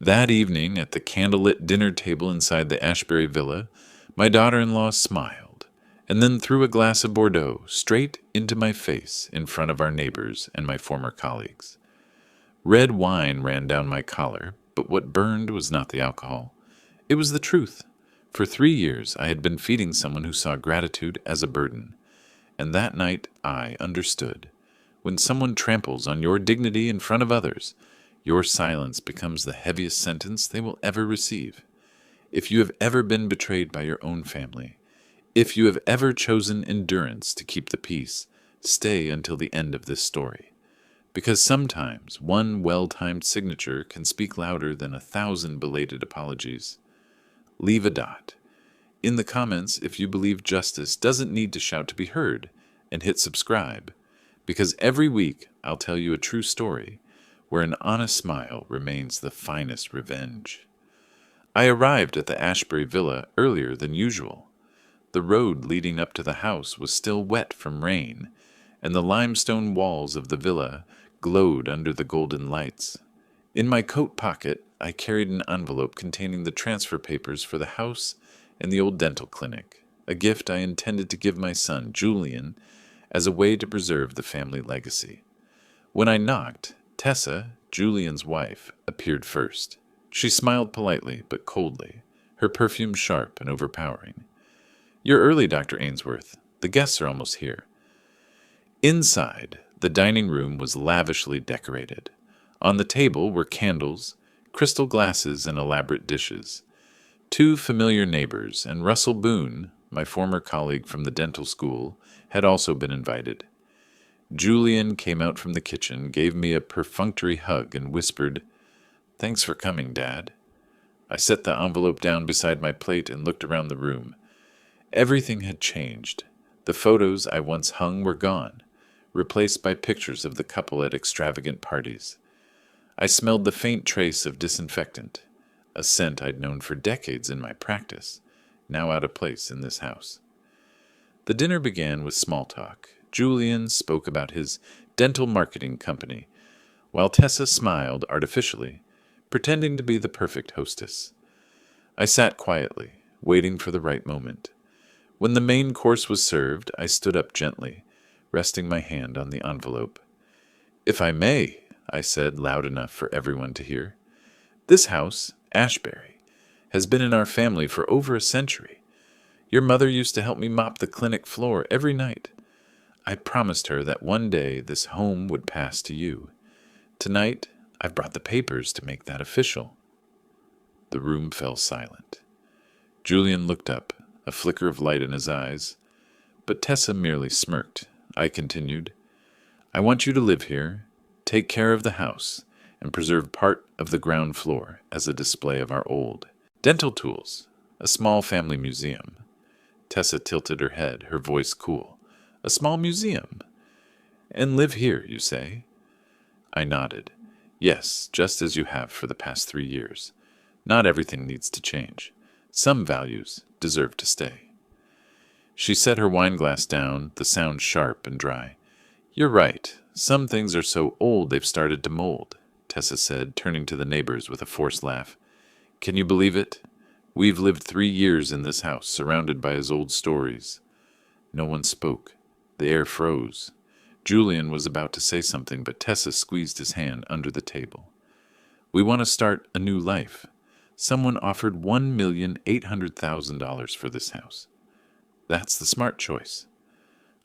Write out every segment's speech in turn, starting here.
That evening, at the candlelit dinner table inside the Ashbury villa, my daughter-in-law smiled, and then threw a glass of Bordeaux straight into my face in front of our neighbors and my former colleagues. Red wine ran down my collar, but what burned was not the alcohol. It was the truth. For 3 years I had been feeding someone who saw gratitude as a burden, and that night I understood. When someone tramples on your dignity in front of others, your silence becomes the heaviest sentence they will ever receive. If you have ever been betrayed by your own family, if you have ever chosen endurance to keep the peace, stay until the end of this story. Because sometimes one well-timed signature can speak louder than 1,000 belated apologies. Leave a dot in the comments if you believe justice doesn't need to shout to be heard, and hit subscribe, because every week I'll tell you a true story where an honest smile remains the finest revenge. I arrived at the Ashbury Villa earlier than usual. The road leading up to the house was still wet from rain, and the limestone walls of the villa glowed under the golden lights. In my coat pocket, I carried an envelope containing the transfer papers for the house and the old dental clinic, a gift I intended to give my son, Julian, as a way to preserve the family legacy. When I knocked, Tessa, Julian's wife, appeared first. She smiled politely but coldly, her perfume sharp and overpowering. "You're early, Dr. Ainsworth. The guests are almost here." Inside, the dining room was lavishly decorated. On the table were candles, crystal glasses, and elaborate dishes. Two familiar neighbors and Russell Boone, my former colleague from the dental school, had also been invited. Julian came out from the kitchen, gave me a perfunctory hug, and whispered, "Thanks for coming, Dad." I set the envelope down beside my plate and looked around the room. Everything had changed. The photos I once hung were gone, replaced by pictures of the couple at extravagant parties. I smelled the faint trace of disinfectant, a scent I'd known for decades in my practice, now out of place in this house. The dinner began with small talk. Julian spoke about his dental marketing company, while Tessa smiled artificially, pretending to be the perfect hostess. I sat quietly, waiting for the right moment. When the main course was served, I stood up gently, resting my hand on the envelope. "If I may," I said loud enough for everyone to hear, "this house, Ashbury, has been in our family for over a century. Your mother used to help me mop the clinic floor every night. I promised her that one day this home would pass to you. Tonight, I've brought the papers to make that official." The room fell silent. Julian looked up, a flicker of light in his eyes, but Tessa merely smirked. I continued, "I want you to live here, take care of the house, and preserve part of the ground floor as a display of our old dental tools, a small family museum." Tessa tilted her head, her voice cool. "A small museum? And live here, you say?" I nodded. "Yes, just as you have for the past 3 years. Not everything needs to change. Some values deserve to stay." She set her wineglass down, the sound sharp and dry. "You're right. Some things are so old they've started to mold," Tessa said, turning to the neighbors with a forced laugh. "Can you believe it? We've lived 3 years in this house, surrounded by his old stories." No one spoke. The air froze. Julian was about to say something, but Tessa squeezed his hand under the table. "We want to start a new life. Someone offered $1,800,000 for this house. That's the smart choice."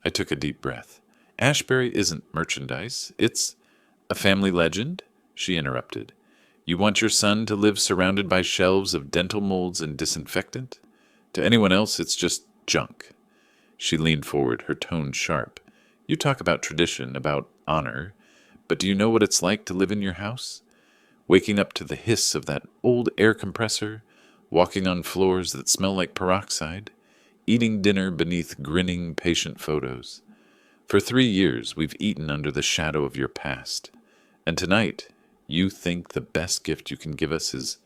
I took a deep breath. "Ashbury isn't merchandise. It's a family legend," she interrupted. "You want your son to live surrounded by shelves of dental molds and disinfectant? To anyone else, it's just junk." She leaned forward, her tone sharp. "You talk about tradition, about honor, but do you know what it's like to live in your house? Waking up to the hiss of that old air compressor, walking on floors that smell like peroxide, eating dinner beneath grinning, patient photos. For 3 years, we've eaten under the shadow of your past. And tonight, you think the best gift you can give us is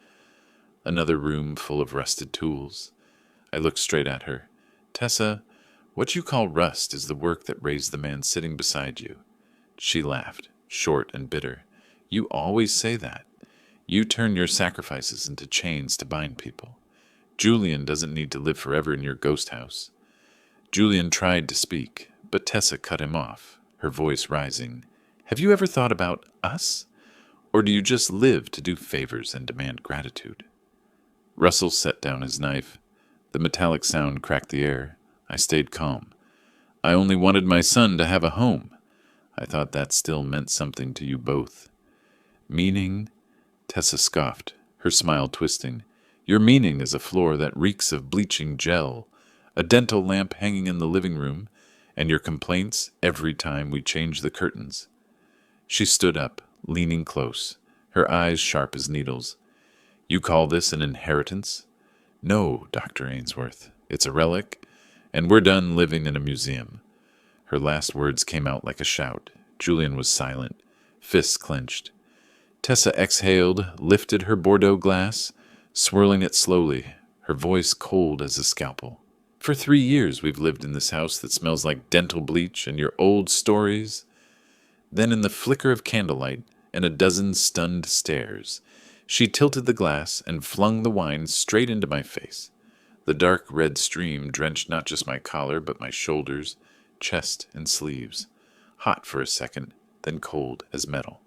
another room full of rusted tools." I looked straight at her. "Tessa, what you call rust is the work that raised the man sitting beside you." She laughed, short and bitter. "You always say that. You turn your sacrifices into chains to bind people. Julian doesn't need to live forever in your ghost house. Julian tried to speak, but Tessa cut him off, her voice rising. Have you ever thought about us? Or do you just live to do favors and demand gratitude? Russell set down his knife. The metallic sound cracked the air. I stayed calm. I only wanted my son to have a home. I thought that still meant something to you both. Meaning? Tessa scoffed, her smile twisting. Your meaning is a floor that reeks of bleaching gel, a dental lamp hanging in the living room, and your complaints every time we change the curtains. She stood up, leaning close, her eyes sharp as needles. You call this an inheritance? No, Dr. Ainsworth. It's a relic, and we're done living in a museum. Her last words came out like a shout. Julian was silent, fists clenched. Tessa exhaled, lifted her Bordeaux glass, swirling it slowly, her voice cold as a scalpel. For 3 years we've lived in this house that smells like dental bleach and your old stories. Then in the flicker of candlelight and a dozen stunned stares, she tilted the glass and flung the wine straight into my face. The dark red stream drenched not just my collar, but my shoulders, chest, and sleeves, hot for a second, then cold as metal.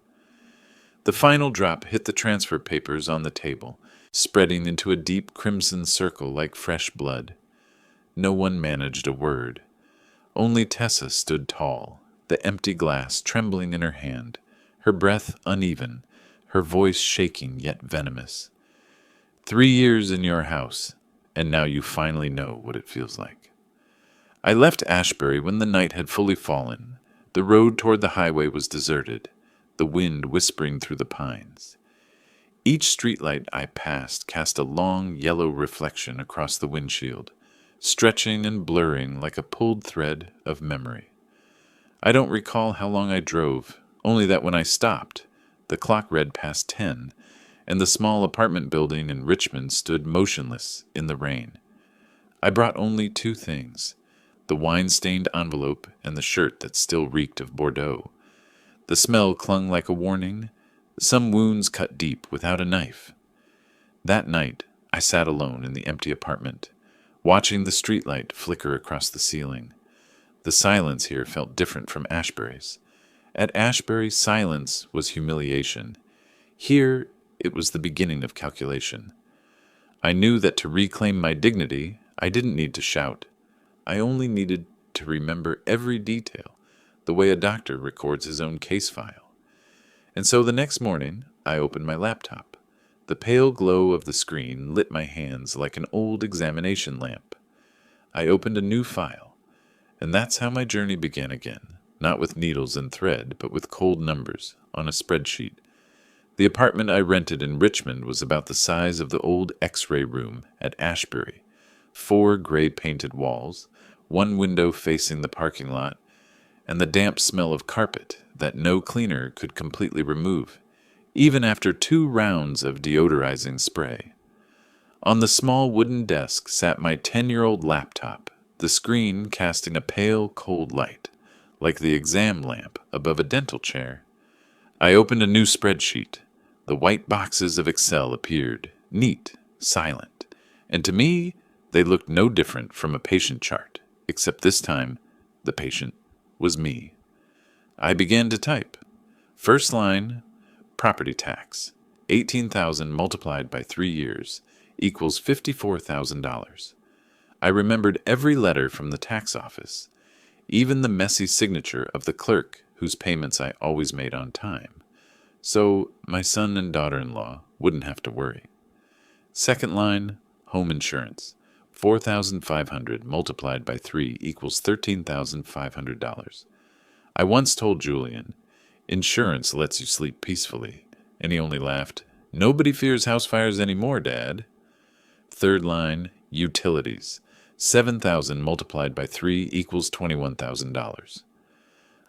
The final drop hit the transfer papers on the table, spreading into a deep crimson circle like fresh blood. No one managed a word. Only Tessa stood tall, the empty glass trembling in her hand, her breath uneven, her voice shaking yet venomous. 3 years in your house, and now you finally know what it feels like. I left Ashbury when the night had fully fallen. The road toward the highway was deserted, the wind whispering through the pines. Each streetlight I passed cast a long yellow reflection across the windshield, stretching and blurring like a pulled thread of memory. I don't recall how long I drove, only that when I stopped, the clock read past 10, and the small apartment building in Richmond stood motionless in the rain. I brought only 2 things, the wine-stained envelope and the shirt that still reeked of Bordeaux. The smell clung like a warning, some wounds cut deep without a knife. That night, I sat alone in the empty apartment, watching the streetlight flicker across the ceiling. The silence here felt different from Ashbury's. At Ashbury, silence was humiliation. Here, it was the beginning of calculation. I knew that to reclaim my dignity, I didn't need to shout. I only needed to remember every detail, the way a doctor records his own case file. And so the next morning, I opened my laptop. The pale glow of the screen lit my hands like an old examination lamp. I opened a new file, and that's how my journey began again, not with needles and thread, but with cold numbers on a spreadsheet. The apartment I rented in Richmond was about the size of the old X-ray room at Ashbury. 4 gray-painted walls, 1 window facing the parking lot, and the damp smell of carpet that no cleaner could completely remove, even after 2 rounds of deodorizing spray. On the small wooden desk sat my 10-year-old laptop, the screen casting a pale, cold light, like the exam lamp above a dental chair. I opened a new spreadsheet. The white boxes of Excel appeared, neat, silent, and to me, they looked no different from a patient chart, except this time, the patient was me. I began to type. First line, property tax, $18,000 multiplied by 3 years equals $54,000. I remembered every letter from the tax office, even the messy signature of the clerk whose payments I always made on time, so my son and daughter-in-law wouldn't have to worry. Second line, home insurance, $4,500 multiplied by 3 equals $13,500. I once told Julian, insurance lets you sleep peacefully, and he only laughed. Nobody fears house fires anymore, Dad. Third line, utilities, $7,000 multiplied by 3 equals $21,000.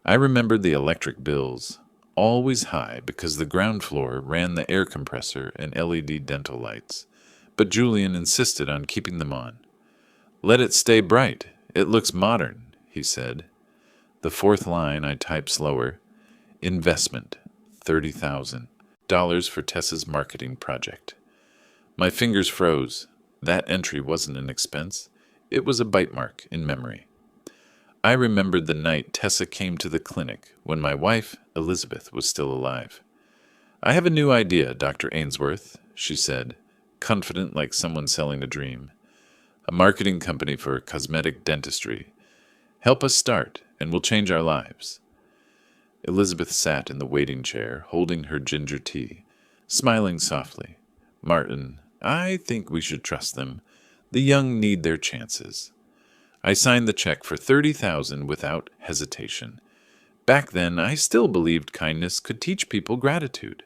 I remembered the electric bills, always high because the ground floor ran the air compressor and LED dental lights, but Julian insisted on keeping them on. Let it stay bright. It looks modern, he said. The fourth line I typed slower. Investment, $30,000. $5 for Tessa's marketing project. My fingers froze. That entry wasn't an expense. It was a bite mark in memory. I remembered the night Tessa came to the clinic when my wife, Elizabeth, was still alive. "I have a new idea, Dr. Ainsworth," she said, confident like someone selling a dream. "A marketing company for cosmetic dentistry. Help us start, and we'll change our lives." Elizabeth sat in the waiting chair, holding her ginger tea, smiling softly. "Martin, I think we should trust them. The young need their chances." I signed the check for $30,000 without hesitation. Back then, I still believed kindness could teach people gratitude.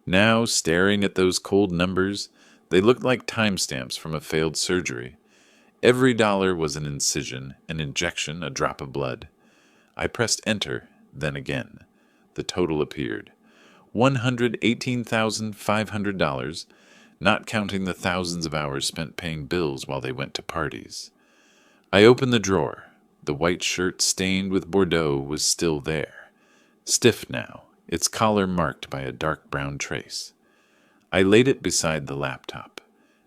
Now, staring at those cold numbers, they looked like timestamps from a failed surgery. Every dollar was an incision, an injection, a drop of blood. I pressed enter, then again. The total appeared. $118,500, not counting the thousands of hours spent paying bills while they went to parties. I opened the drawer. The white shirt stained with Bordeaux was still there. Stiff now, its collar marked by a dark brown trace. I laid it beside the laptop.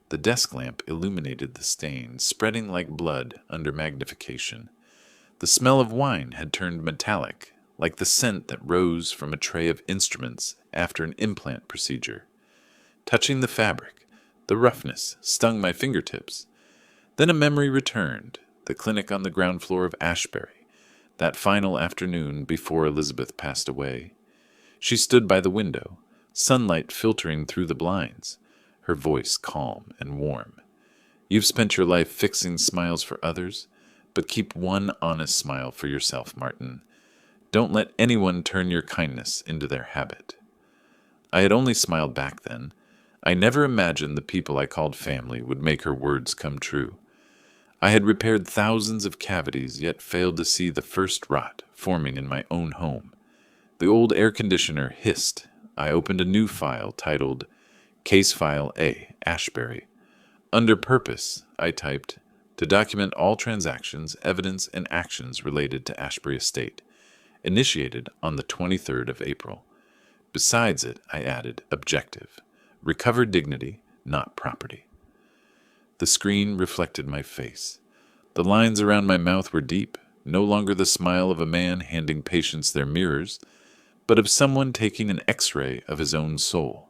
The desk lamp illuminated the stain, spreading like blood under magnification. The smell of wine had turned metallic, like the scent that rose from a tray of instruments after an implant procedure. Touching the fabric, the roughness stung my fingertips. Then a memory returned, the clinic on the ground floor of Ashbury, that final afternoon before Elizabeth passed away. She stood by the window, sunlight filtering through the blinds, her voice calm and warm. "You've spent your life fixing smiles for others, but keep one honest smile for yourself, Martin. Don't let anyone turn your kindness into their habit." I had only smiled back then. I never imagined the people I called family would make her words come true. I had repaired thousands of cavities, yet failed to see the first rot forming in my own home. The old air conditioner hissed. I opened a new file titled Case File A, Ashbury. Under Purpose, I typed, "To document all transactions, evidence, and actions related to Ashbury Estate, initiated on the 23rd of April. Besides it, I added, Objective, recover dignity, not property." The screen reflected my face. The lines around my mouth were deep, no longer the smile of a man handing patients their mirrors, but of someone taking an X-ray of his own soul.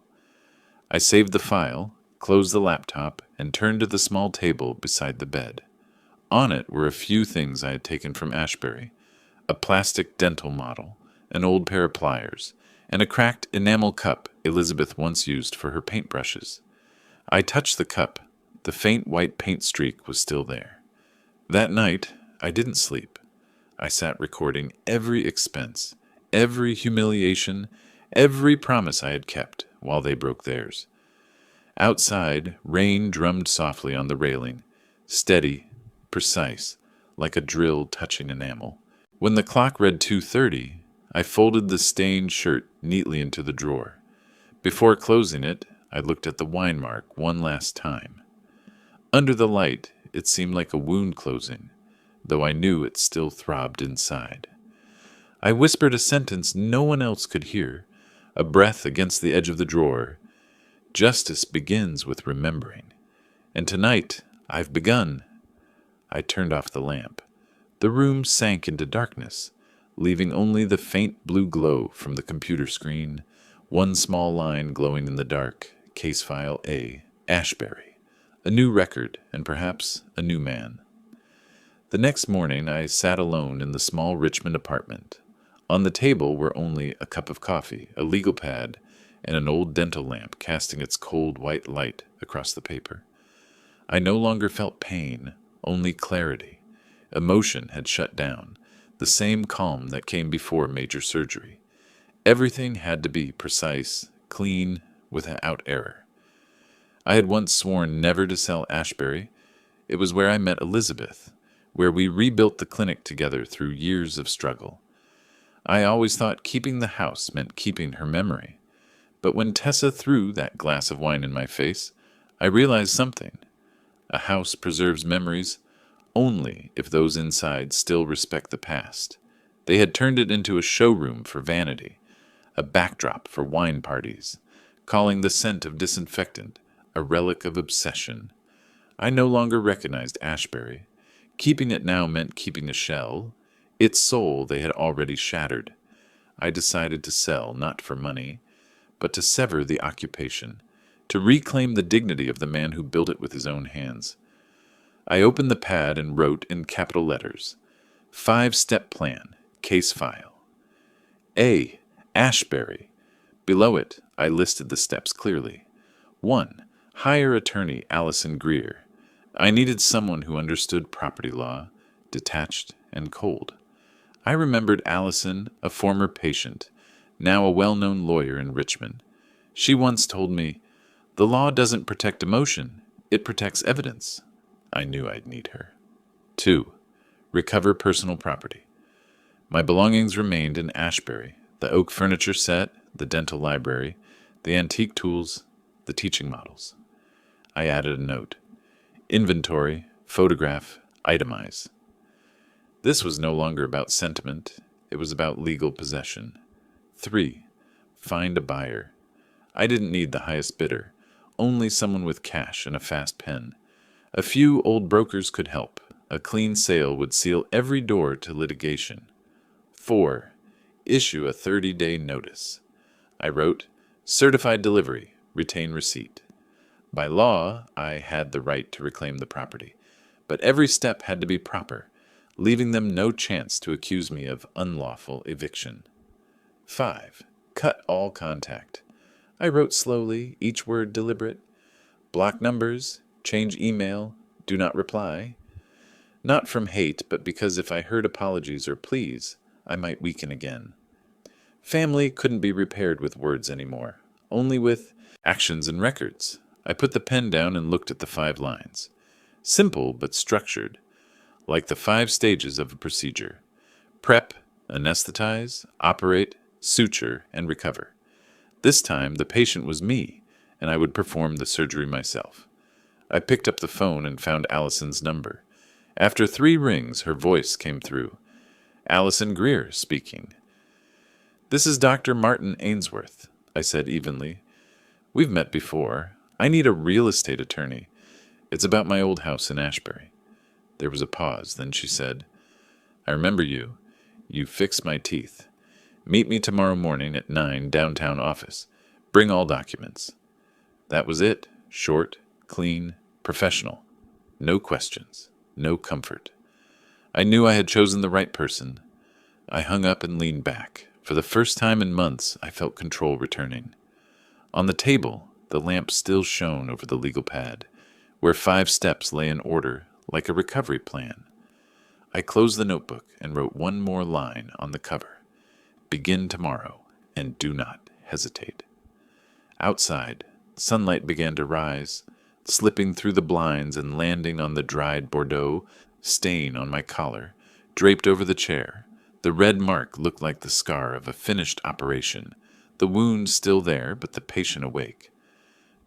I saved the file, closed the laptop, and turned to the small table beside the bed. On it were a few things I had taken from Ashbury: a plastic dental model, an old pair of pliers, and a cracked enamel cup Elizabeth once used for her paintbrushes. I touched the cup. The faint white paint streak was still there. That night, I didn't sleep. I sat recording every expense, every humiliation, every promise I had kept while they broke theirs. Outside, rain drummed softly on the railing, steady, precise, like a drill touching enamel. When the clock read 2:30, I folded the stained shirt neatly into the drawer. Before closing it, I looked at the wine mark one last time. Under the light, it seemed like a wound closing, though I knew it still throbbed inside. I whispered a sentence no one else could hear, a breath against the edge of the drawer. Justice begins with remembering. And tonight, I've begun. I turned off the lamp. The room sank into darkness, leaving only the faint blue glow from the computer screen, one small line glowing in the dark, Case File A, Ashbury. A new record, and perhaps a new man. The next morning, I sat alone in the small Richmond apartment. On the table were only a cup of coffee, a legal pad, and an old dental lamp casting its cold white light across the paper. I no longer felt pain, only clarity. Emotion had shut down, the same calm that came before major surgery. Everything had to be precise, clean, without error. I had once sworn never to sell Ashbury. It was where I met Elizabeth, where we rebuilt the clinic together through years of struggle. I always thought keeping the house meant keeping her memory. But when Tessa threw that glass of wine in my face, I realized something. A house preserves memories only if those inside still respect the past. They had turned it into a showroom for vanity, a backdrop for wine parties, calling the scent of disinfectant a relic of obsession. I no longer recognized Ashbury. Keeping it now meant keeping a shell. Its soul they had already shattered. I decided to sell, not for money, but to sever the occupation, to reclaim the dignity of the man who built it with his own hands. I opened the pad and wrote in capital letters, 5-step plan, case file. A. Ashbury. Below it, I listed the steps clearly. 1. Hire attorney Allison Greer. I needed someone who understood property law, detached and cold. I remembered Allison, a former patient, now a well-known lawyer in Richmond. She once told me, "The law doesn't protect emotion, it protects evidence." I knew I'd need her. 2. Recover personal property. My belongings remained in Ashbury, the oak furniture set, the dental library, the antique tools, the teaching models. I added a note. Inventory, photograph, itemize. This was no longer about sentiment, it was about legal possession. 3. Find a buyer. I didn't need the highest bidder, only someone with cash and a fast pen. A few old brokers could help. A clean sale would seal every door to litigation. 4. Issue a 30-day notice. I wrote, certified delivery, retain receipt. By law, I had the right to reclaim the property, but every step had to be proper, leaving them no chance to accuse me of unlawful eviction. 5. Cut all contact. I wrote slowly, each word deliberate. Block numbers, change email, do not reply. Not from hate, but because if I heard apologies or pleas, I might weaken again. Family couldn't be repaired with words anymore, only with actions and records. I put the pen down and looked at the 5 lines. Simple but structured, like the 5 stages of a procedure. Prep, anesthetize, operate, suture, and recover. This time the patient was me, and I would perform the surgery myself. I picked up the phone and found Allison's number. After 3 rings, her voice came through. Allison Greer speaking. This is Dr. Martin Ainsworth, I said evenly. We've met before. I need a real estate attorney. It's about my old house in Ashbury. There was a pause, then she said, I remember you. You fixed my teeth. Meet me tomorrow morning at 9 downtown office. Bring all documents. That was it. Short, clean, professional. No questions. No comfort. I knew I had chosen the right person. I hung up and leaned back. For the first time in months, I felt control returning. On the table, the lamp still shone over the legal pad, where 5 steps lay in order like a recovery plan. I closed the notebook and wrote one more line on the cover. Begin tomorrow, and do not hesitate. Outside, sunlight began to rise, slipping through the blinds and landing on the dried Bordeaux stain on my collar, draped over the chair. The red mark looked like the scar of a finished operation, the wound still there, but the patient awake.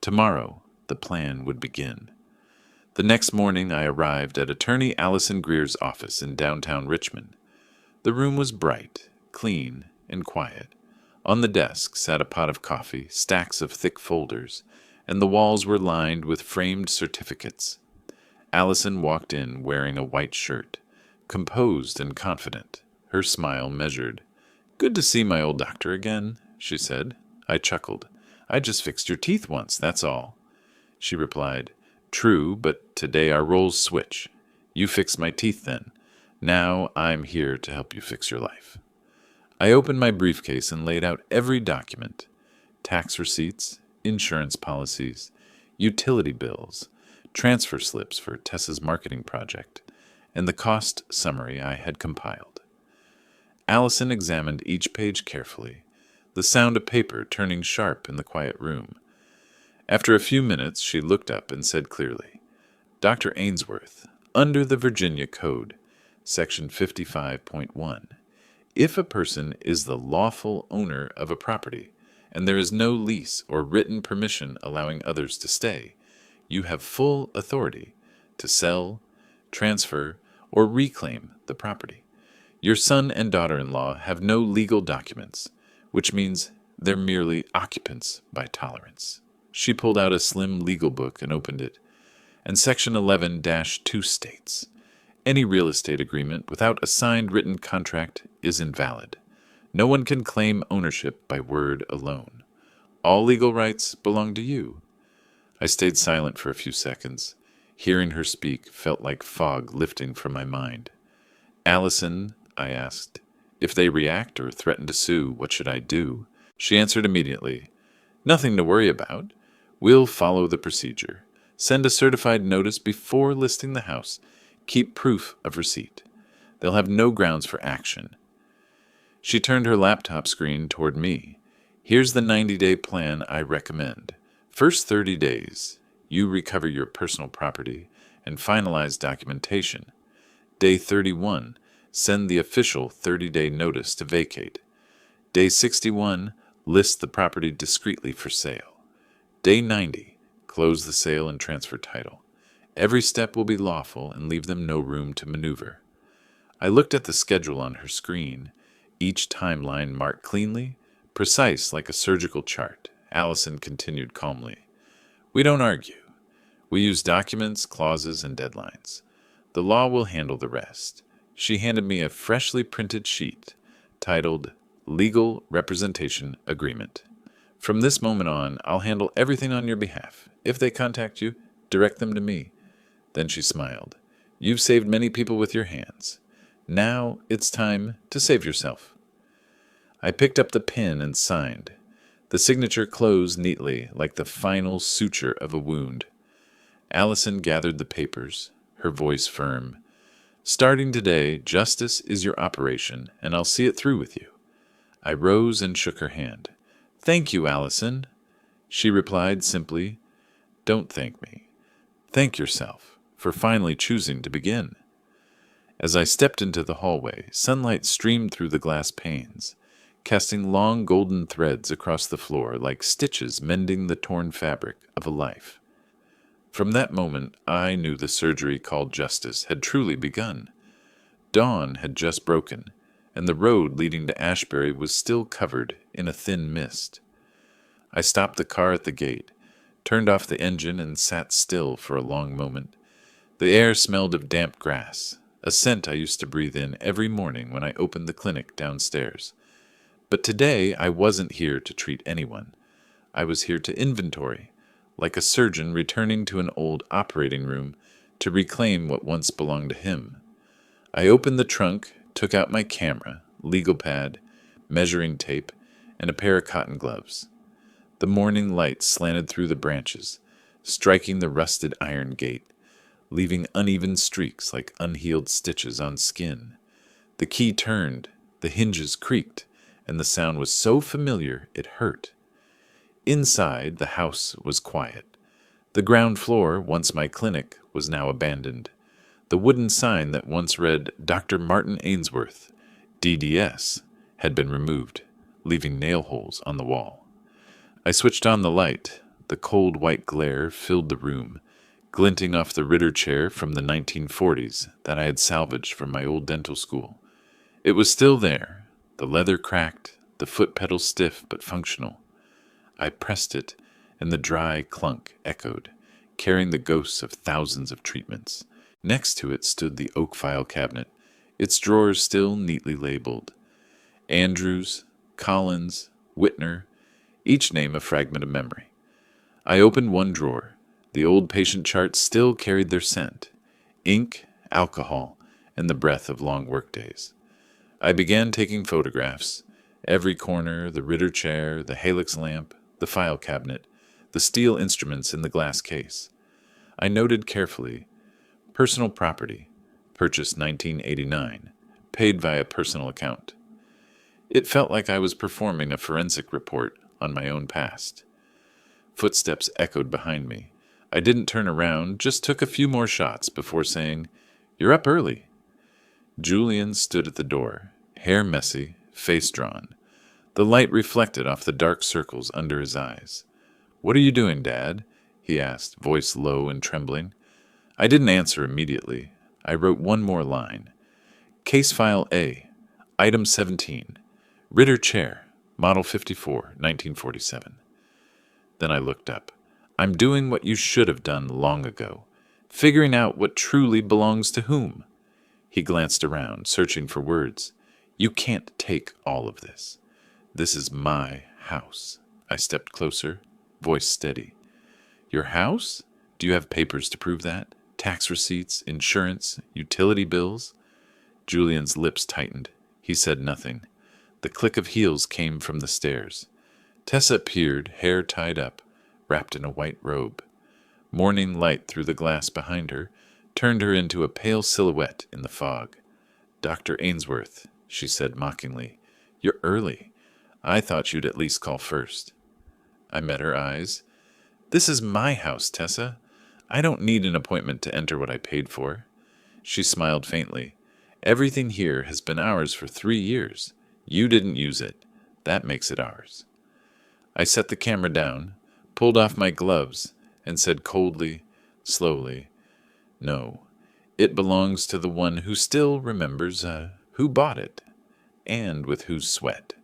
Tomorrow, the plan would begin. The next morning, I arrived at attorney Allison Greer's office in downtown Richmond. The room was bright, clean, and quiet. On the desk sat a pot of coffee, stacks of thick folders, and the walls were lined with framed certificates. Allison walked in wearing a white shirt, composed and confident, her smile measured. Good to see my old doctor again, she said. I chuckled. I just fixed your teeth once, that's all. She replied, True, but today our roles switch. You fixed my teeth then. Now I'm here to help you fix your life. I opened my briefcase and laid out every document. Tax receipts, insurance policies, utility bills, transfer slips for Tessa's marketing project, and the cost summary I had compiled. Allison examined each page carefully, the sound of paper turning sharp in the quiet room. After a few minutes, she looked up and said clearly, Dr. Ainsworth, under the Virginia Code, Section 55.1, if a person is the lawful owner of a property, and there is no lease or written permission allowing others to stay, you have full authority to sell, transfer, or reclaim the property. Your son and daughter-in-law have no legal documents, which means they're merely occupants by tolerance. She pulled out a slim legal book and opened it, and Section 11-2 states, any real estate agreement without a signed written contract is invalid. No one can claim ownership by word alone. All legal rights belong to you. I stayed silent for a few seconds. Hearing her speak felt like fog lifting from my mind. Allison, I asked, if they react or threaten to sue, what should I do? She answered immediately, nothing to worry about. We'll follow the procedure. Send a certified notice before listing the house. Keep proof of receipt. They'll have no grounds for action. She turned her laptop screen toward me. Here's the 90-day plan I recommend. First 30 days, you recover your personal property and finalize documentation. Day 31, send the official 30-day notice to vacate. Day 61, list the property discreetly for sale. Day 90, close the sale and transfer title. Every step will be lawful and leave them no room to maneuver. I looked at the schedule on her screen, each timeline marked cleanly, precise like a surgical chart. Allison continued calmly. We don't argue. We use documents, clauses, and deadlines. The law will handle the rest. She handed me a freshly printed sheet titled Legal Representation Agreement. From this moment on, I'll handle everything on your behalf. If they contact you, direct them to me. Then she smiled. You've saved many people with your hands. Now it's time to save yourself. I picked up the pen and signed. The signature closed neatly, like the final suture of a wound. Allison gathered the papers, her voice firm. Starting today, justice is your operation, and I'll see it through with you. I rose and shook her hand. Thank you, Allison. She replied simply, Don't thank me. Thank yourself for finally choosing to begin. As I stepped into the hallway, sunlight streamed through the glass panes, casting long golden threads across the floor like stitches mending the torn fabric of a life. From that moment, I knew the surgery called justice had truly begun. Dawn had just broken, and the road leading to Ashbury was still covered in a thin mist. I stopped the car at the gate, turned off the engine, and sat still for a long moment. The air smelled of damp grass, a scent I used to breathe in every morning when I opened the clinic downstairs. But today I wasn't here to treat anyone. I was here to inventory, like a surgeon returning to an old operating room to reclaim what once belonged to him. I opened the trunk, took out my camera, legal pad, measuring tape, and a pair of cotton gloves. The morning light slanted through the branches, striking the rusted iron gate, leaving uneven streaks like unhealed stitches on skin. The key turned, the hinges creaked, and the sound was so familiar it hurt. Inside, the house was quiet. The ground floor, once my clinic, was now abandoned. The wooden sign that once read Dr. Martin Ainsworth, DDS, had been removed, leaving nail holes on the wall. I switched on the light. The cold white glare filled the room, glinting off the Ritter chair from the 1940s that I had salvaged from my old dental school. It was still there, the leather cracked, the foot pedal stiff but functional. I pressed it, and the dry clunk echoed, carrying the ghosts of thousands of treatments. Next to it stood the oak file cabinet, its drawers still neatly labeled. Andrews, Collins, Whitner, each name a fragment of memory. I opened one drawer. The old patient charts still carried their scent, ink, alcohol, and the breath of long workdays. I began taking photographs. Every corner, the Ritter chair, the Halix lamp, the file cabinet, the steel instruments in the glass case. I noted carefully, personal property, purchased 1989, paid via personal account. It felt like I was performing a forensic report on my own past. Footsteps echoed behind me. I didn't turn around, just took a few more shots before saying, "You're up early." Julian stood at the door, hair messy, face drawn. The light reflected off the dark circles under his eyes. "What are you doing, Dad?" he asked, voice low and trembling. I didn't answer immediately. I wrote one more line. Case File A, Item 17, Ritter Chair, Model 54, 1947. Then I looked up. I'm doing what you should have done long ago, figuring out what truly belongs to whom. He glanced around, searching for words. You can't take all of this. This is my house. I stepped closer, voice steady. Your house? Do you have papers to prove that? Tax receipts, insurance, utility bills? Julian's lips tightened. He said nothing. The click of heels came from the stairs. Tessa appeared, hair tied up, wrapped in a white robe. Morning light through the glass behind her turned her into a pale silhouette in the fog. Dr. Ainsworth, she said mockingly, you're early. I thought you'd at least call first. I met her eyes. This is my house, Tessa. I don't need an appointment to enter what I paid for. She smiled faintly. Everything here has been ours for 3 years. You didn't use it. That makes it ours. I set the camera down, pulled off my gloves, and said coldly, slowly, no, it belongs to the one who still remembers who bought it, and with whose sweat.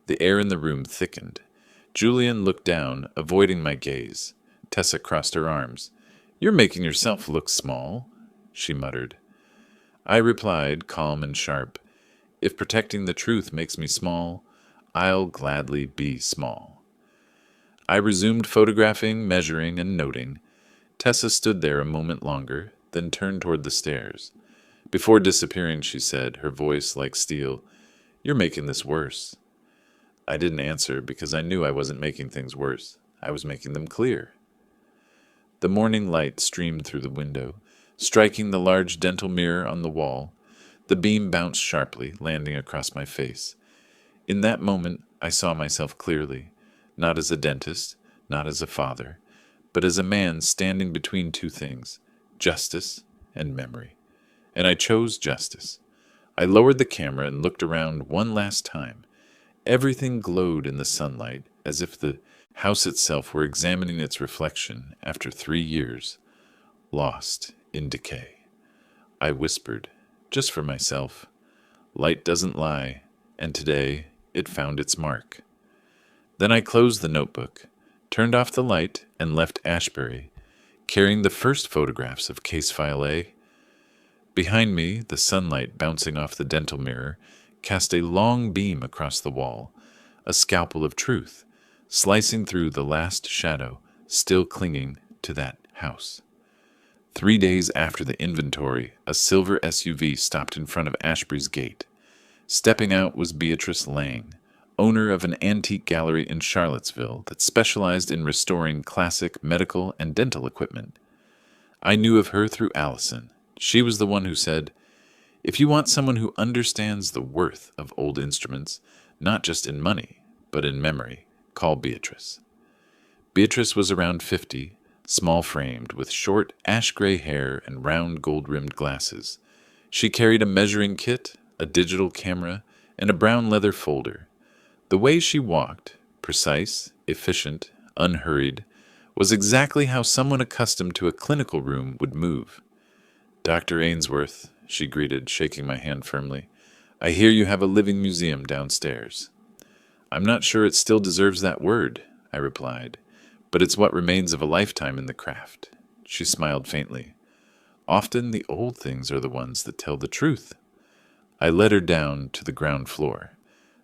The air in the room thickened. Julian looked down, avoiding my gaze. Tessa crossed her arms. You're making yourself look small, she muttered. I replied, calm and sharp, if protecting the truth makes me small, I'll gladly be small. I resumed photographing, measuring, and noting. Tessa stood there a moment longer, then turned toward the stairs. Before disappearing, she said, her voice like steel, You're making this worse. I didn't answer because I knew I wasn't making things worse. I was making them clear. The morning light streamed through the window, striking the large dental mirror on the wall. The beam bounced sharply, landing across my face. In that moment, I saw myself clearly, not as a dentist, not as a father, but as a man standing between two things, justice and memory. And I chose justice. I lowered the camera and looked around one last time. Everything glowed in the sunlight, as if the house itself were examining its reflection after 3 years, lost in decay. I whispered, just for myself, light doesn't lie, and today it found its mark. Then I closed the notebook, turned off the light, and left Ashbury, carrying the first photographs of Case File A. Behind me, the sunlight bouncing off the dental mirror cast a long beam across the wall, a scalpel of truth, slicing through the last shadow still clinging to that house. 3 days after the inventory, a silver SUV stopped in front of Ashbury's gate. Stepping out was Beatrice Lang, owner of an antique gallery in Charlottesville that specialized in restoring classic medical and dental equipment. I knew of her through Allison. She was the one who said, if you want someone who understands the worth of old instruments, not just in money, but in memory, call Beatrice. Beatrice was around 50, small-framed, with short ash-gray hair and round gold-rimmed glasses. She carried a measuring kit, a digital camera, and a brown leather folder. The way she walked, precise, efficient, unhurried, was exactly how someone accustomed to a clinical room would move. Dr. Ainsworth, she greeted, shaking my hand firmly, I hear you have a living museum downstairs. I'm not sure it still deserves that word, I replied, but it's what remains of a lifetime in the craft. She smiled faintly. Often the old things are the ones that tell the truth. I led her down to the ground floor.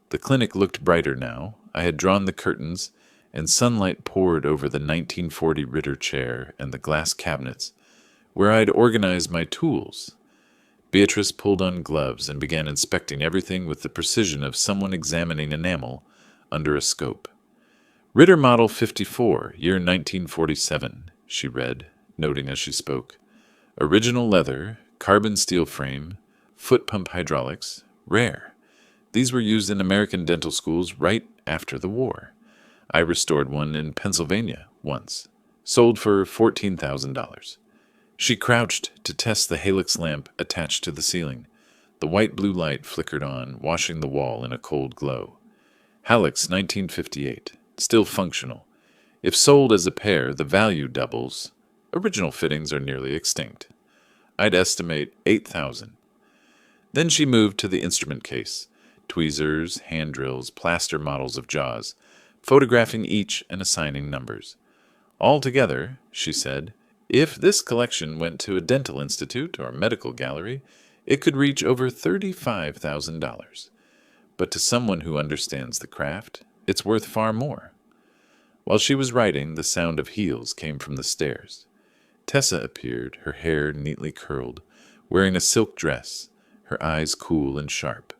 The clinic looked brighter now. I had drawn the curtains, and sunlight poured over the 1940 Ritter chair and the glass cabinets, where I had organized my tools. Beatrice pulled on gloves and began inspecting everything with the precision of someone examining enamel under a scope. Ritter Model 54, year 1947, she read, noting as she spoke. Original leather, carbon steel frame, foot pump hydraulics, rare. These were used in American dental schools right after the war. I restored one in Pennsylvania once, sold for $14,000. She crouched to test the halix lamp attached to the ceiling. The white-blue light flickered on, washing the wall in a cold glow. Halix 1958, still functional. If sold as a pair, the value doubles. Original fittings are nearly extinct. I'd estimate $8,000. Then she moved to the instrument case. tweezers, hand drills, plaster models of jaws, photographing each and assigning numbers. Altogether, she said, if this collection went to a dental institute or medical gallery, it could reach over $35,000. But to someone who understands the craft, it's worth far more. While she was writing, the sound of heels came from the stairs. Tessa appeared, her hair neatly curled, wearing a silk dress, her eyes cool and sharp.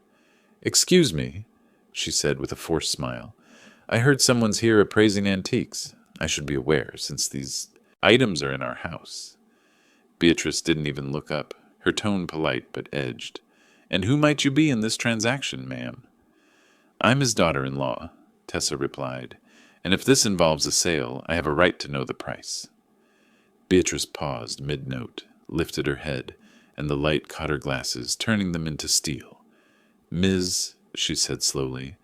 "Excuse me," she said with a forced smile. "I heard someone's here appraising antiques. I should be aware, since these items are in our house." Beatrice didn't even look up, her tone polite but edged. "And who might you be in this transaction, ma'am?" "I'm his daughter-in-law," Tessa replied, "and if this involves a sale, I have a right to know the price." Beatrice paused mid-note, lifted her head, and the light caught her glasses, turning them into steel. "Ms.," she said slowly,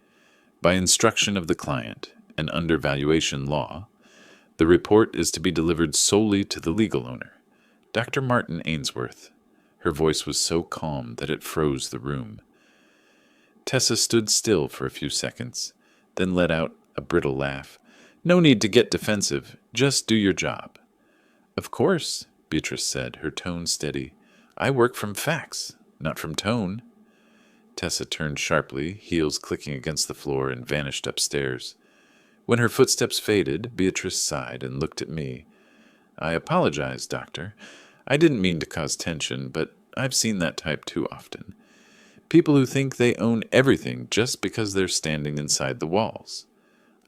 "by instruction of the client, and under valuation law, the report is to be delivered solely to the legal owner, Dr. Martin Ainsworth." Her voice was so calm that it froze the room. Tessa stood still for a few seconds, then let out a brittle laugh. "No need to get defensive. Just do your job." "Of course," Beatrice said, her tone steady. "I work from facts, not from tone." Tessa turned sharply, heels clicking against the floor, and vanished upstairs. When her footsteps faded, Beatrice sighed and looked at me. "I apologize, Doctor. I didn't mean to cause tension, but I've seen that type too often. People who think they own everything just because they're standing inside the walls."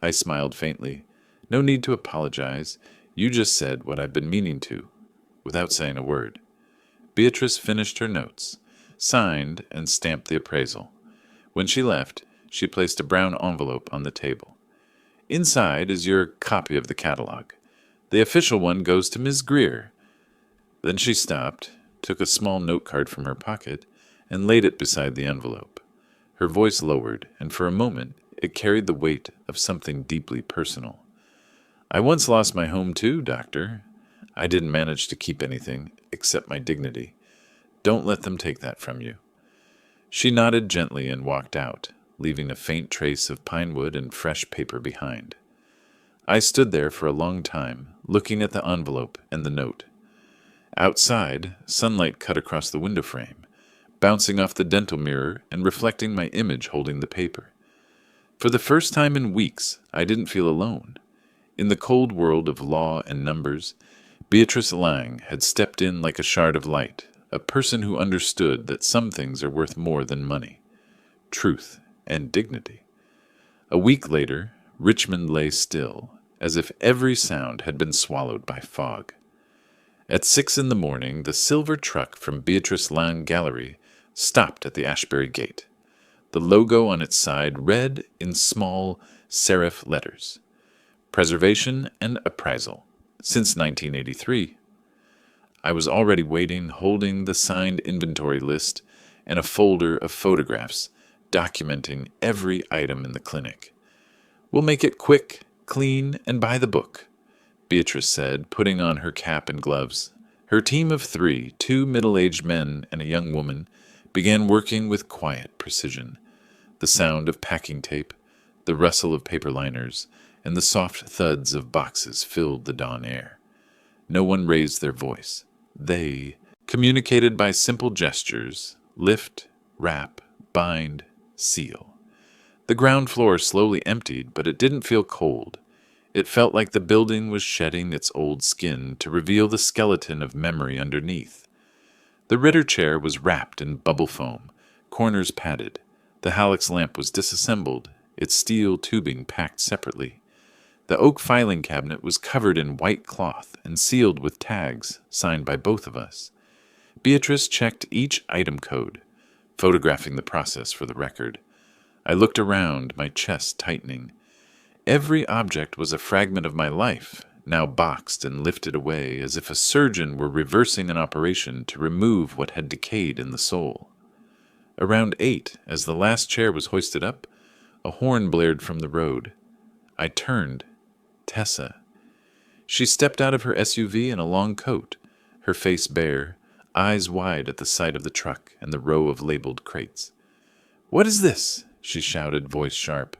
I smiled faintly. "No need to apologize. You just said what I've been meaning to," without saying a word. Beatrice finished her notes, signed, and stamped the appraisal. When she left, she placed a brown envelope on the table. "Inside is your copy of the catalog. The official one goes to Ms. Greer." Then she stopped, took a small note card from her pocket, and laid it beside the envelope. Her voice lowered, and for a moment it carried the weight of something deeply personal. "I once lost my home too, Doctor. I didn't manage to keep anything, except my dignity. Don't let them take that from you." She nodded gently and walked out, leaving a faint trace of pine wood and fresh paper behind. I stood there for a long time, looking at the envelope and the note. Outside, sunlight cut across the window frame, bouncing off the dental mirror and reflecting my image holding the paper. For the first time in weeks, I didn't feel alone. In the cold world of law and numbers, Beatrice Lang had stepped in like a shard of light, a person who understood that some things are worth more than money, truth, and dignity. A week later, Richmond lay still, as if every sound had been swallowed by fog. At 6 a.m, the silver truck from Beatrice Lang Gallery stopped at the Ashbury Gate. The logo on its side read in small serif letters, "Preservation and Appraisal, since 1983. I was already waiting, holding the signed inventory list and a folder of photographs documenting every item in the clinic. "We'll make it quick, clean, and by the book," Beatrice said, putting on her cap and gloves. Her team of 3, 2 middle-aged men and a young woman, began working with quiet precision. The sound of packing tape, the rustle of paper liners, and the soft thuds of boxes filled the dawn air. No one raised their voice. They communicated by simple gestures: lift, wrap, bind, seal. The ground floor slowly emptied, but it didn't feel cold. It felt like the building was shedding its old skin to reveal the skeleton of memory underneath. The Ritter chair was wrapped in bubble foam, corners padded. The Halleck's lamp was disassembled, its steel tubing packed separately. The oak filing cabinet was covered in white cloth and sealed with tags signed by both of us. Beatrice checked each item code, photographing the process for the record. I looked around, my chest tightening. Every object was a fragment of my life, now boxed and lifted away as if a surgeon were reversing an operation to remove what had decayed in the soul. Around 8, as the last chair was hoisted up, a horn blared from the road. I turned. Tessa. She stepped out of her SUV in a long coat, her face bare, eyes wide at the sight of the truck and the row of labeled crates. "What is this?" she shouted, voice sharp.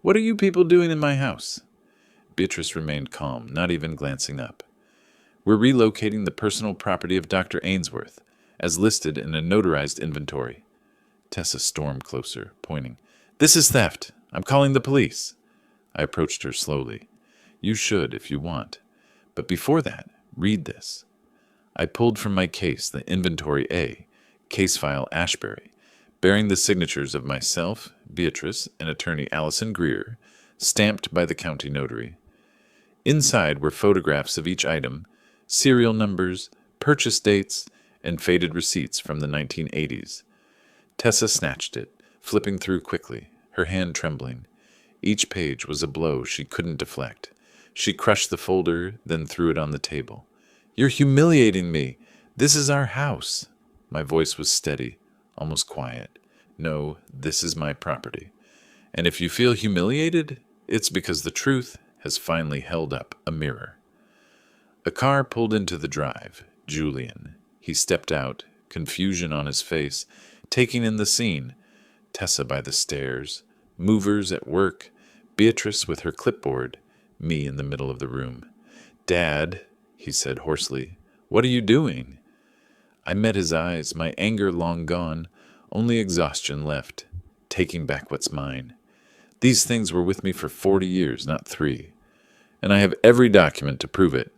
"What are you people doing in my house?" Beatrice remained calm, not even glancing up. "We're relocating the personal property of Dr. Ainsworth, as listed in a notarized inventory." Tessa stormed closer, pointing. "This is theft. I'm calling the police." I approached her slowly. "You should, if you want. But before that, read this." I pulled from my case the Inventory A, case file Ashbury, bearing the signatures of myself, Beatrice, and attorney Allison Greer, stamped by the county notary. Inside were photographs of each item, serial numbers, purchase dates, and faded receipts from the 1980s. Tessa snatched it, flipping through quickly, her hand trembling. Each page was a blow she couldn't deflect. She crushed the folder, then threw it on the table. "You're humiliating me. This is our house." My voice was steady, almost quiet. "No, this is my property. And if you feel humiliated, it's because the truth has finally held up a mirror." A car pulled into the drive. Julian. He stepped out, confusion on his face, taking in the scene. Tessa by the stairs, movers at work, Beatrice with her clipboard, me in the middle of the room. "Dad," he said hoarsely, "what are you doing?" I met his eyes, my anger long gone, only exhaustion left, taking back what's mine. These things were with me for 40 years, not 3, and I have every document to prove it.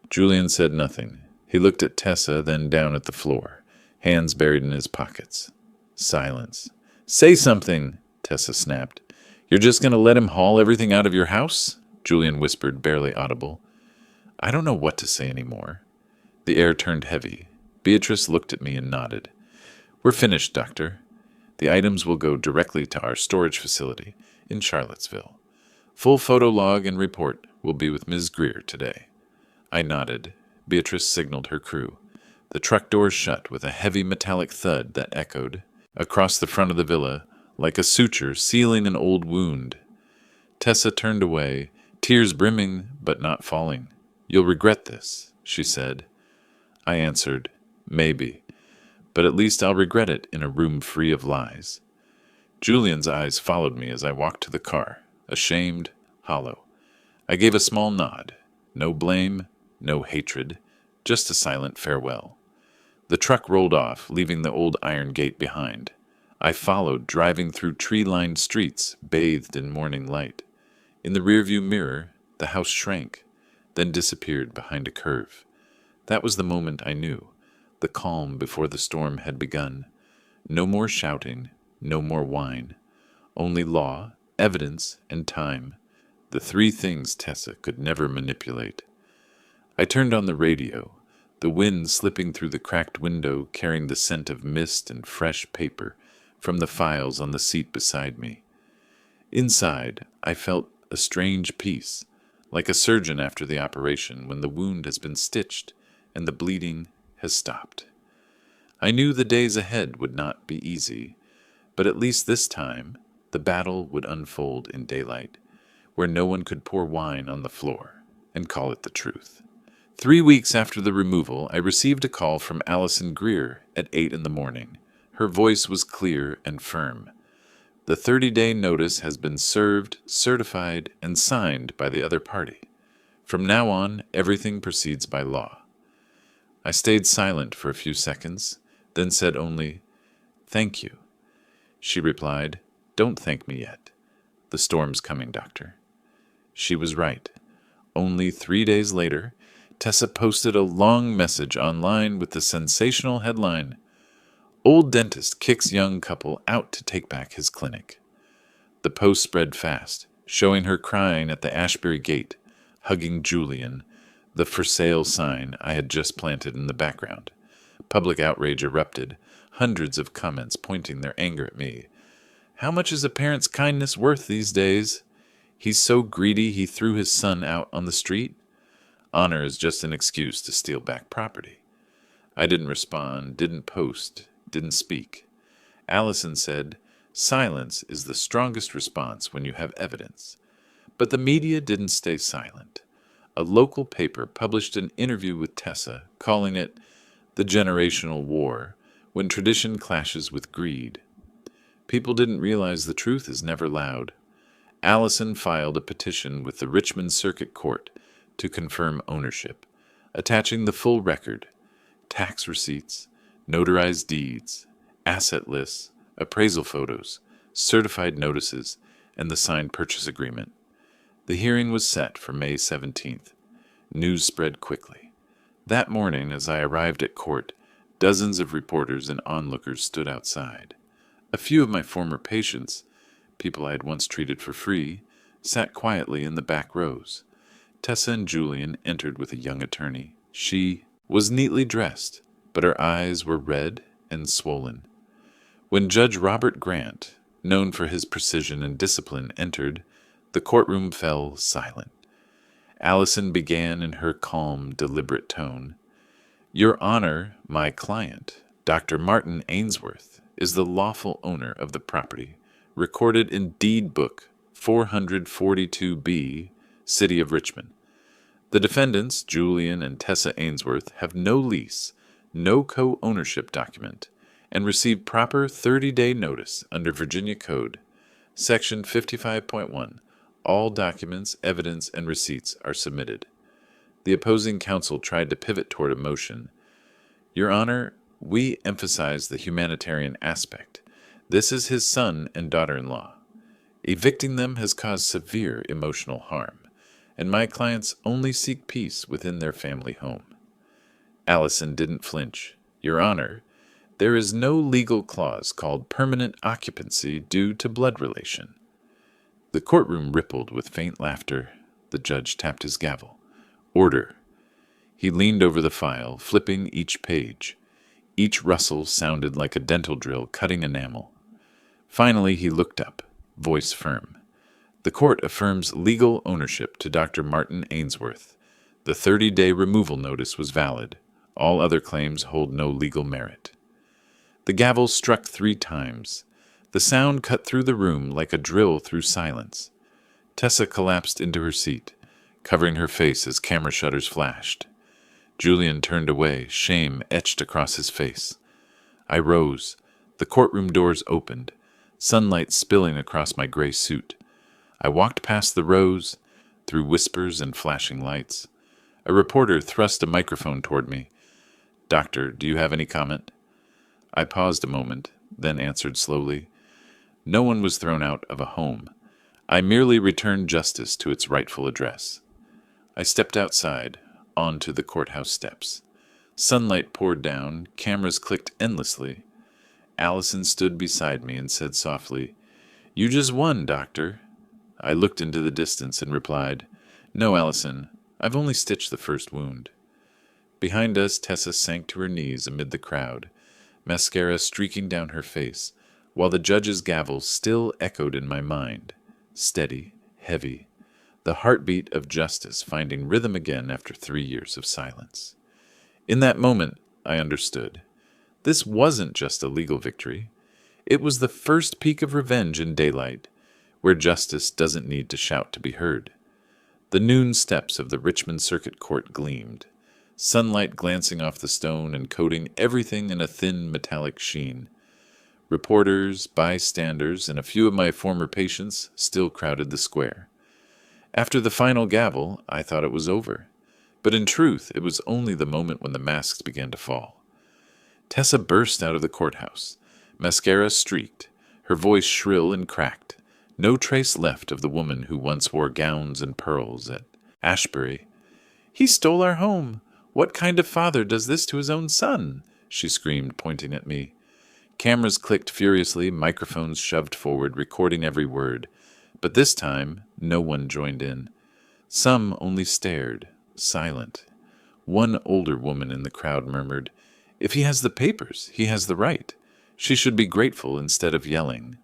Julian said nothing. He looked at Tessa, then down at the floor, hands buried in his pockets. Silence. "Say something," Tessa snapped. "You're just going to let him haul everything out of your house?" Julian whispered, barely audible. I don't know what to say anymore. The air turned heavy. Beatrice looked at me and nodded. "We're finished, Doctor. The items will go directly to our storage facility in Charlottesville. Full photo log and report will be with Ms. Greer today." I nodded. Beatrice signaled her crew. The truck doors shut with a heavy metallic thud that echoed across the front of the villa like a suture sealing an old wound. Tessa turned away, tears brimming but not falling. "You'll regret this," she said. I answered, "Maybe, but at least I'll regret it in a room free of lies." Julian's eyes followed me as I walked to the car, ashamed, hollow. I gave a small nod. No blame, no hatred, just a silent farewell. The truck rolled off, leaving the old iron gate behind. I followed, driving through tree-lined streets, bathed in morning light. In the rearview mirror, the house shrank, then disappeared behind a curve. That was the moment I knew, the calm before the storm had begun. No more shouting, no more whine. Only law, evidence, and time. The 3 things Tessa could never manipulate. I turned on the radio, the wind slipping through the cracked window, carrying the scent of mist and fresh paper from the files on the seat beside me. Inside, I felt a strange peace, like a surgeon after the operation when the wound has been stitched and the bleeding has stopped. I knew the days ahead would not be easy, but at least this time the battle would unfold in daylight, where no one could pour wine on the floor and call it the truth. 3 weeks after the removal, I received a call from Allison Greer at 8 in the morning. Her voice was clear and firm. "The 30-day notice has been served, certified, and signed by the other party. From now on, everything proceeds by law." I stayed silent for a few seconds, then said only, "Thank you." She replied, "Don't thank me yet. The storm's coming, Doctor." She was right. Only 3 days later, Tessa posted a long message online with the sensational headline, "Old dentist kicks young couple out to take back his clinic." The post spread fast, showing her crying at the Ashbury gate, hugging Julian, the "for sale" sign I had just planted in the background. Public outrage erupted, hundreds of comments pointing their anger at me. "How much is a parent's kindness worth these days? He's so greedy he threw his son out on the street. Honor is just an excuse to steal back property." I didn't respond, didn't post, didn't speak. Allison said, "Silence is the strongest response when you have evidence." But the media didn't stay silent. A local paper published an interview with Tessa, calling it "the generational war, when tradition clashes with greed." People didn't realize the truth is never loud. Allison filed a petition with the Richmond Circuit Court to confirm ownership, attaching the full record: tax receipts, notarized deeds, asset lists, appraisal photos, certified notices, and the signed purchase agreement. The hearing was set for May 17th. News spread quickly. That morning, as I arrived at court, dozens of reporters and onlookers stood outside. A few of my former patients, people I had once treated for free, sat quietly in the back rows. Tessa and Julian entered with a young attorney. She was neatly dressed, but her eyes were red and swollen. When Judge Robert Grant, known for his precision and discipline, entered, the courtroom fell silent. Allison began in her calm, deliberate tone. "Your Honor, my client, Dr. Martin Ainsworth, is the lawful owner of the property, recorded in Deed Book 442B, City of Richmond. The defendants, Julian and Tessa Ainsworth, have no lease, no co-ownership document, and receive proper 30-day notice under Virginia Code. Section 55.1. All documents, evidence, and receipts are submitted." The opposing counsel tried to pivot toward a motion. "Your Honor, we emphasize the humanitarian aspect. This is his son and daughter-in-law. Evicting them has caused severe emotional harm, and my clients only seek peace within their family home." Allison didn't flinch. "Your Honor, there is no legal clause called permanent occupancy due to blood relation." The courtroom rippled with faint laughter. The judge tapped his gavel. "Order." He leaned over the file, flipping each page. Each rustle sounded like a dental drill cutting enamel. Finally, he looked up, voice firm. "The court affirms legal ownership to Dr. Martin Ainsworth. The 30-day removal notice was valid. All other claims hold no legal merit." The gavel struck 3 times. The sound cut through the room like a drill through silence. Tessa collapsed into her seat, covering her face as camera shutters flashed. Julian turned away, shame etched across his face. I rose. The courtroom doors opened, sunlight spilling across my gray suit. I walked past the rows, through whispers and flashing lights. A reporter thrust a microphone toward me. "Doctor, do you have any comment?" I paused a moment, then answered slowly. "No one was thrown out of a home. I merely returned justice to its rightful address." I stepped outside, onto the courthouse steps. Sunlight poured down, cameras clicked endlessly. Allison stood beside me and said softly, "You just won, Doctor." I looked into the distance and replied, "No, Allison, I've only stitched the first wound." Behind us, Tessa sank to her knees amid the crowd, mascara streaking down her face, while the judge's gavel still echoed in my mind, steady, heavy, the heartbeat of justice finding rhythm again after 3 years of silence. In that moment, I understood. This wasn't just a legal victory. It was the first peak of revenge in daylight, where justice doesn't need to shout to be heard. The noon steps of the Richmond Circuit Court gleamed, sunlight glancing off the stone and coating everything in a thin metallic sheen. Reporters, bystanders, and a few of my former patients still crowded the square. After the final gavel, I thought it was over. But in truth, it was only the moment when the masks began to fall. Tessa burst out of the courthouse. Mascara streaked, her voice shrill and cracked. No trace left of the woman who once wore gowns and pearls at Ashbury. "He stole our home! What kind of father does this to his own son?" she screamed, pointing at me. Cameras clicked furiously, microphones shoved forward, recording every word. But this time, no one joined in. Some only stared, silent. One older woman in the crowd murmured, "If he has the papers, he has the right. She should be grateful instead of yelling."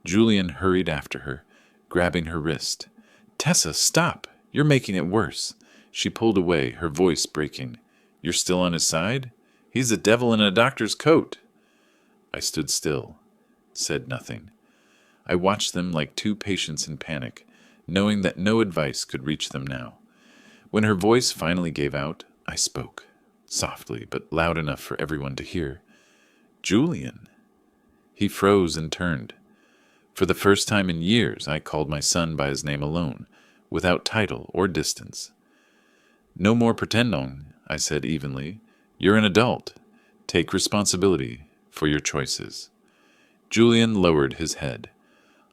Julian hurried after her, grabbing her wrist. "Tessa, stop! You're making it worse." She pulled away, her voice breaking. "You're still on his side? He's a devil in a doctor's coat." I stood still, said nothing. I watched them like 2 patients in panic, knowing that no advice could reach them now. When her voice finally gave out, I spoke, softly but loud enough for everyone to hear. "Julian." He froze and turned. For the first time in years, I called my son by his name alone, without title or distance. No more pretending, I said evenly. You're an adult. Take responsibility for your choices. Julian lowered his head.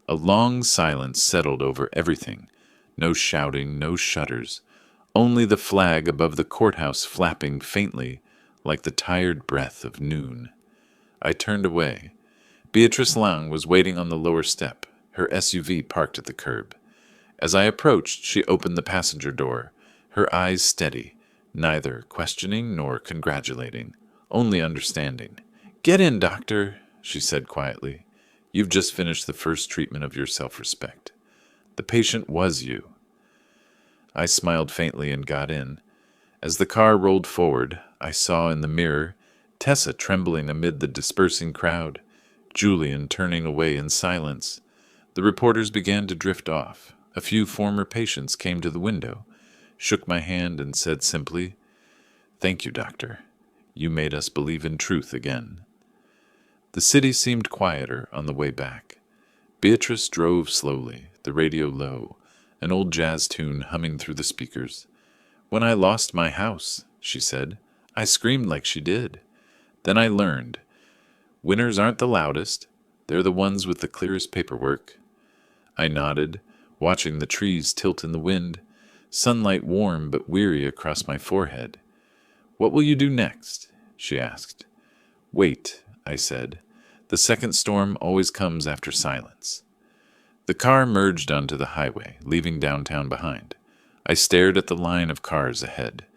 A long silence settled over everything. No shouting, no shudders. Only the flag above the courthouse flapping faintly like the tired breath of noon. I turned away. Beatrice Lang was waiting on the lower step, her SUV parked at the curb. As I approached, she opened the passenger door, her eyes steady, neither questioning nor congratulating, only understanding. "Get in, doctor," she said quietly. "You've just finished the first treatment of your self-respect. The patient was you." I smiled faintly and got in. As the car rolled forward, I saw in the mirror Tessa trembling amid the dispersing crowd, Julian turning away in silence. The reporters began to drift off. A few former patients came to the window, shook my hand, and said simply, "Thank you, doctor. You made us believe in truth again." The city seemed quieter on the way back. Beatrice drove slowly, the radio low, an old jazz tune humming through the speakers. "When I lost my house," she said, "I screamed like she did. Then I learned. Winners aren't the loudest. They're the ones with the clearest paperwork." I nodded, watching the trees tilt in the wind, sunlight warm but weary across my forehead. "What will you do next?" she asked. "Wait," I said. "The second storm always comes after silence." The car merged onto the highway, leaving downtown behind. I stared at the line of cars ahead,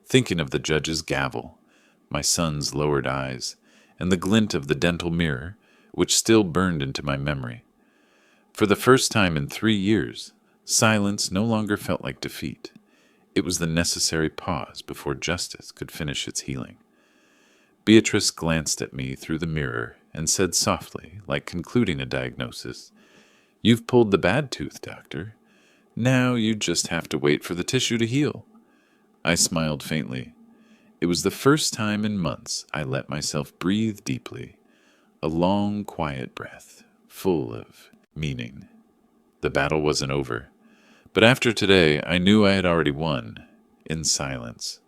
thinking of the judge's gavel, my son's lowered eyes, and the glint of the dental mirror, which still burned into my memory. For the first time in 3 years, silence no longer felt like defeat. It was the necessary pause before justice could finish its healing. Beatrice glanced at me through the mirror and said softly, like concluding a diagnosis, "You've pulled the bad tooth, doctor. Now you just have to wait for the tissue to heal." I smiled faintly. It was the first time in months I let myself breathe deeply, a long, quiet breath, full of meaning. The battle wasn't over, but after today I knew I had already won, in silence.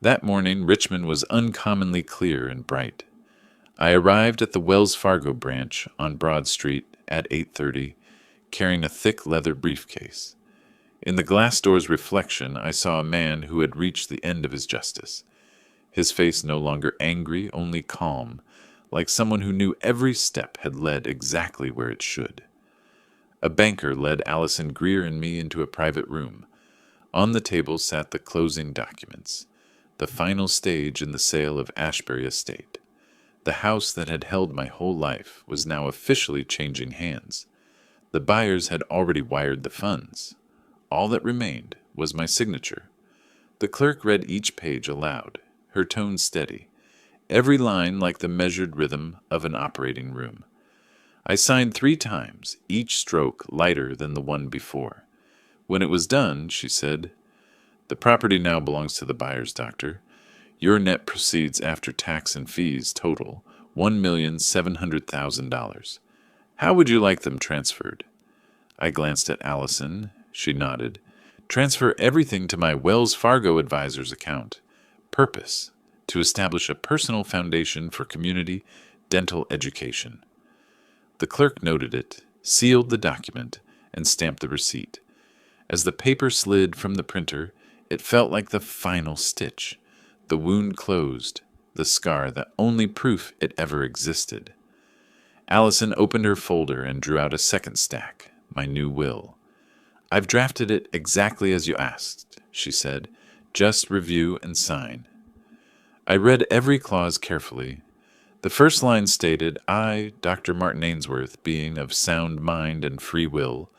That morning Richmond was uncommonly clear and bright. I arrived at the Wells Fargo branch on Broad Street at 8:30, carrying a thick leather briefcase. In the glass door's reflection, I saw a man who had reached the end of his justice. His face no longer angry, only calm, like someone who knew every step had led exactly where it should. A banker led Allison Greer and me into a private room. On the table sat the closing documents, the final stage in the sale of Ashbury Estate. The house that had held my whole life was now officially changing hands. The buyers had already wired the funds. All that remained was my signature. The clerk read each page aloud, her tone steady, every line like the measured rhythm of an operating room. I signed 3 times, each stroke lighter than the one before. When it was done, she said, "The property now belongs to the buyers, doctor. Your net proceeds after tax and fees total $1,700,000. How would you like them transferred?" I glanced at Allison. She nodded. "Transfer everything to my Wells Fargo advisor's account. Purpose: to establish a personal foundation for community dental education." The clerk noted it, sealed the document, and stamped the receipt. As the paper slid from the printer, it felt like the final stitch. The wound closed, the scar the only proof it ever existed. Allison opened her folder and drew out a second stack, my new will. "I've drafted it exactly as you asked," she said. "Just review and sign." I read every clause carefully. The first line stated, "I, Dr. Martin Ainsworth, being of sound mind and free will,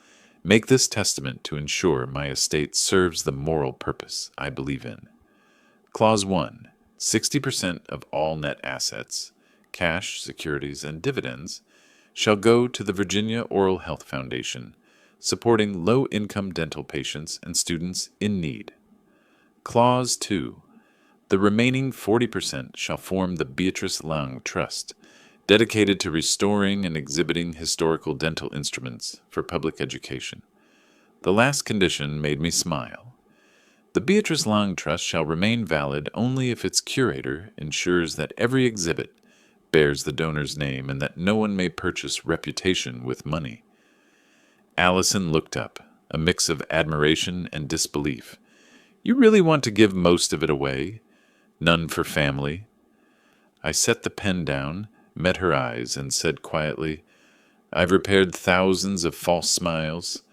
make this testament to ensure my estate serves the moral purpose I believe in." Clause 1. 60% of all net assets, cash, securities, and dividends, shall go to the Virginia Oral Health Foundation, supporting low-income dental patients and students in need. Clause 2. The remaining 40% shall form the Beatrice Lang Trust, dedicated to restoring and exhibiting historical dental instruments for public education. The last condition made me smile. The Beatrice Long Trust shall remain valid only if its curator ensures that every exhibit bears the donor's name and that no one may purchase reputation with money. Allison looked up, a mix of admiration and disbelief. You really want to give most of it away? None for family? I set the pen down, met her eyes, and said quietly, I've repaired thousands of false smiles.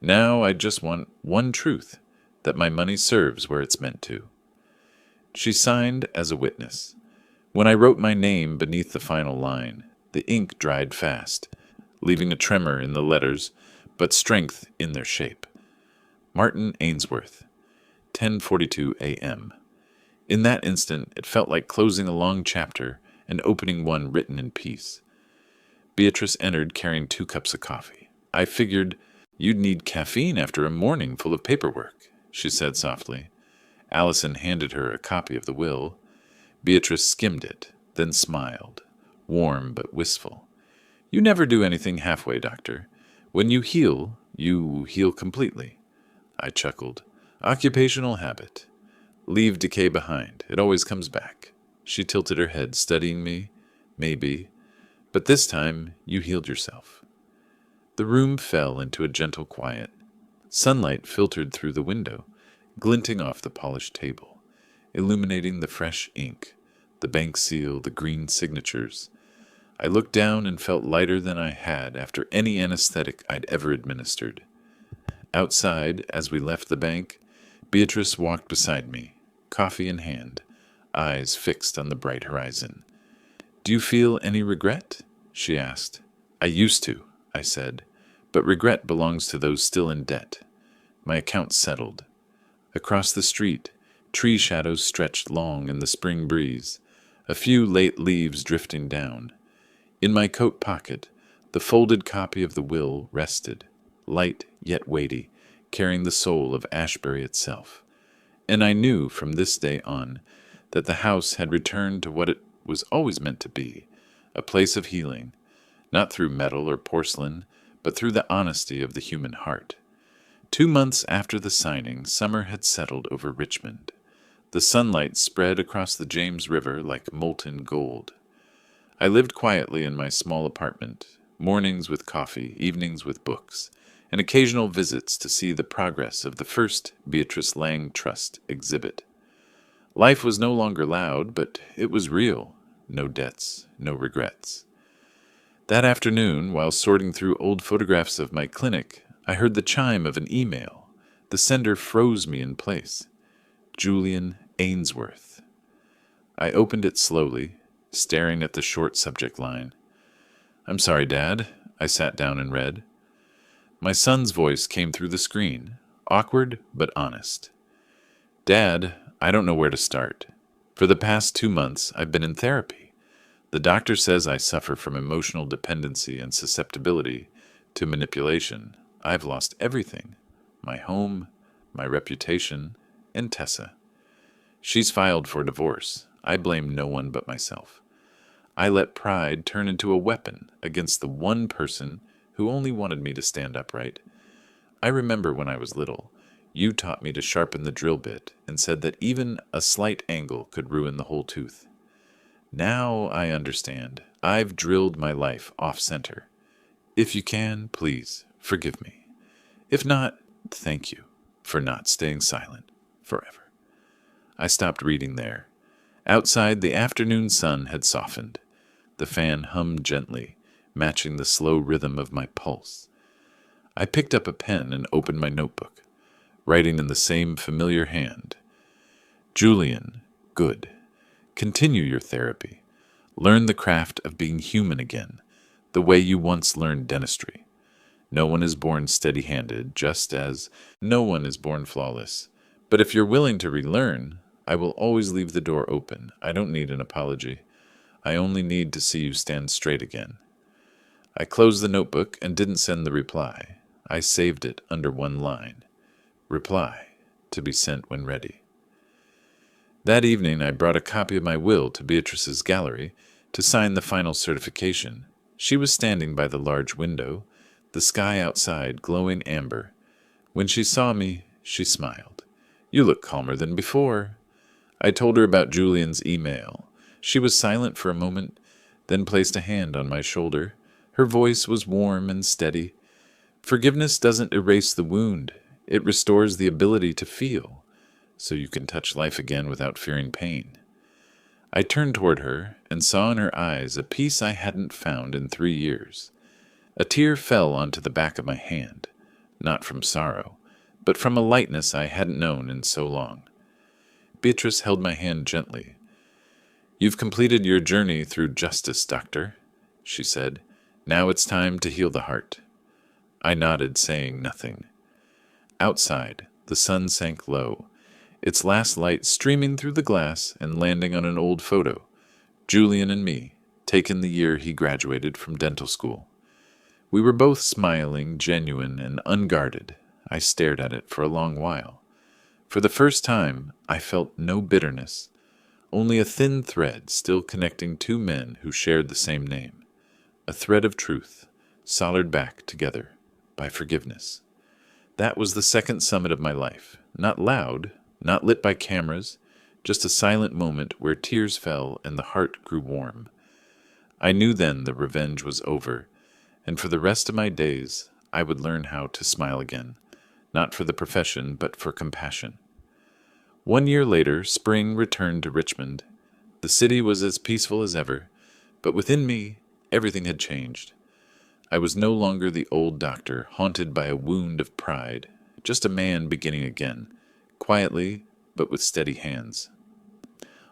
Now I just want one truth, that my money serves where it's meant to. She signed as a witness. When I wrote my name beneath the final line, the ink dried fast, leaving a tremor in the letters, but strength in their shape. Martin Ainsworth, 10:42 a.m. In that instant, it felt like closing a long chapter and opening one written in peace. Beatrice entered carrying 2 cups of coffee. I figured you'd need caffeine after a morning full of paperwork, she said softly. Allison handed her a copy of the will. Beatrice skimmed it, then smiled, warm but wistful. You never do anything halfway, Doctor. When you heal completely. I chuckled. Occupational habit. Leave decay behind. It always comes back. She tilted her head, studying me. Maybe. But this time, you healed yourself. The room fell into a gentle quiet. Sunlight filtered through the window, glinting off the polished table, illuminating the fresh ink, the bank seal, the green signatures. I looked down and felt lighter than I had after any anesthetic I'd ever administered. Outside, as we left the bank, Beatrice walked beside me, coffee in hand, eyes fixed on the bright horizon. Do you feel any regret? She asked. I used to, I said, but regret belongs to those still in debt. My account settled. Across the street, tree shadows stretched long in the spring breeze, a few late leaves drifting down. In my coat pocket, the folded copy of the will rested, light yet weighty, carrying the soul of Ashbury itself. And I knew from this day on that the house had returned to what it was always meant to be, a place of healing, not through metal or porcelain, but through the honesty of the human heart. 2 months after the signing, summer had settled over Richmond. The sunlight spread across the James River like molten gold. I lived quietly in my small apartment, mornings with coffee, evenings with books, and occasional visits to see the progress of the first Beatrice Lang Trust exhibit. Life was no longer loud, but it was real. No debts, no regrets. That afternoon, while sorting through old photographs of my clinic, I heard the chime of an email. The sender froze me in place. Julian Ainsworth. I opened it slowly, staring at the short subject line. I'm sorry, Dad. I sat down and read. My son's voice came through the screen, awkward but honest. Dad, I don't know where to start. For the past 2 months, I've been in therapy. The doctor says I suffer from emotional dependency and susceptibility to manipulation. I've lost everything. My home, my reputation, and Tessa. She's filed for divorce. I blame no one but myself. I let pride turn into a weapon against the one person who only wanted me to stand upright. I remember when I was little, you taught me to sharpen the drill bit and said that even a slight angle could ruin the whole tooth. Now I understand. I've drilled my life off-center. If you can, please, forgive me. If not, thank you for not staying silent forever. I stopped reading there. Outside, the afternoon sun had softened. The fan hummed gently, matching the slow rhythm of my pulse. I picked up a pen and opened my notebook, writing in the same familiar hand. Julian, good. Continue your therapy. Learn the craft of being human again, the way you once learned dentistry. No one is born steady-handed, just as no one is born flawless. But if you're willing to relearn, I will always leave the door open. I don't need an apology. I only need to see you stand straight again. I closed the notebook and didn't send the reply. I saved it under one line. Reply, to be sent when ready. That evening I brought a copy of my will to Beatrice's gallery, to sign the final certification. She was standing by the large window, the sky outside glowing amber. When she saw me, she smiled. "You look calmer than before." I told her about Julian's email. She was silent for a moment, then placed a hand on my shoulder. Her voice was warm and steady. "Forgiveness doesn't erase the wound. It restores the ability to feel, so you can touch life again without fearing pain." I turned toward her and saw in her eyes a peace I hadn't found in 3 years. A tear fell onto the back of my hand, not from sorrow, but from a lightness I hadn't known in so long. Beatrice held my hand gently. "You've completed your journey through justice, Doctor," she said. "Now it's time to heal the heart." I nodded, saying nothing. Outside, the sun sank low, its last light streaming through the glass and landing on an old photo, Julian and me, taken the year he graduated from dental school. We were both smiling, genuine, and unguarded. I stared at it for a long while. For the first time, I felt no bitterness, only a thin thread still connecting two men who shared the same name, a thread of truth, soldered back together by forgiveness. That was the second summit of my life, not loud, not lit by cameras, just a silent moment where tears fell and the heart grew warm. I knew then the revenge was over, and for the rest of my days I would learn how to smile again, not for the profession, but for compassion. 1 year later, spring returned to Richmond. The city was as peaceful as ever, but within me, everything had changed. I was no longer the old doctor, haunted by a wound of pride, just a man beginning again, quietly, but with steady hands.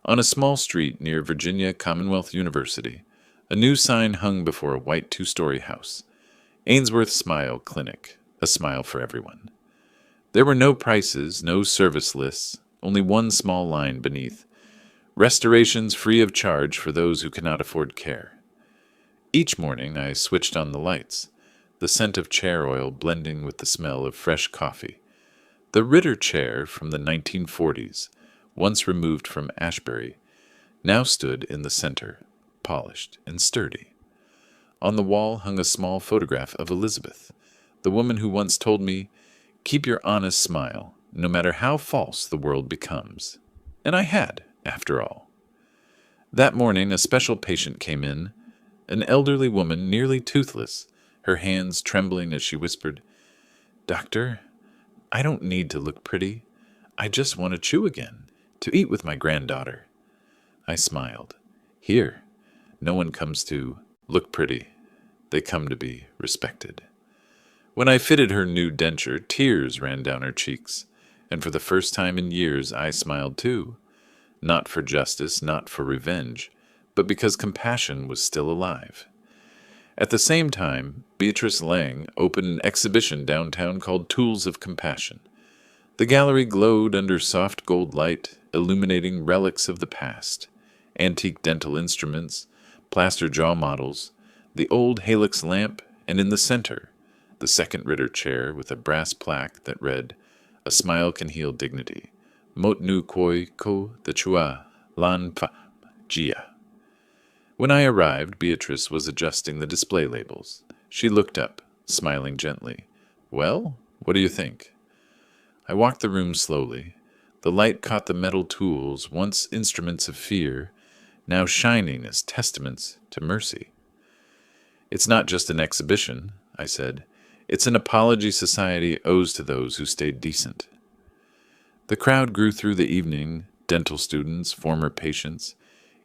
On a small street near Virginia Commonwealth University, a new sign hung before a white 2-story house. Ainsworth Smile Clinic, a smile for everyone. There were no prices, no service lists, only one small line beneath. Restorations free of charge for those who cannot afford care. Each morning I switched on the lights, the scent of chair oil blending with the smell of fresh coffee. The Ritter chair from the 1940s, once removed from Ashbury, now stood in the center, polished and sturdy. On the wall hung a small photograph of Elizabeth, the woman who once told me, "Keep your honest smile, no matter how false the world becomes." And I had, after all. That morning a special patient came in, an elderly woman nearly toothless, her hands trembling as she whispered, "Doctor, I don't need to look pretty. I just want to chew again, to eat with my granddaughter." I smiled. Here, no one comes to look pretty. They come to be respected. When I fitted her new denture, tears ran down her cheeks, and for the first time in years I smiled too. Not for justice, not for revenge, but because compassion was still alive. At the same time, Beatrice Lang opened an exhibition downtown called Tools of Compassion. The gallery glowed under soft gold light, illuminating relics of the past, antique dental instruments, plaster jaw models, the old Halix lamp, and in the center, the second Ritter chair with a brass plaque that read, "A smile can heal dignity. Mot nu koi ko the chua lan pa jia." When I arrived, Beatrice was adjusting the display labels. She looked up, smiling gently. "Well, what do you think?" I walked the room slowly. The light caught the metal tools, once instruments of fear, now shining as testaments to mercy. "It's not just an exhibition," I said. "It's an apology society owes to those who stayed decent." The crowd grew through the evening, dental students, former patients,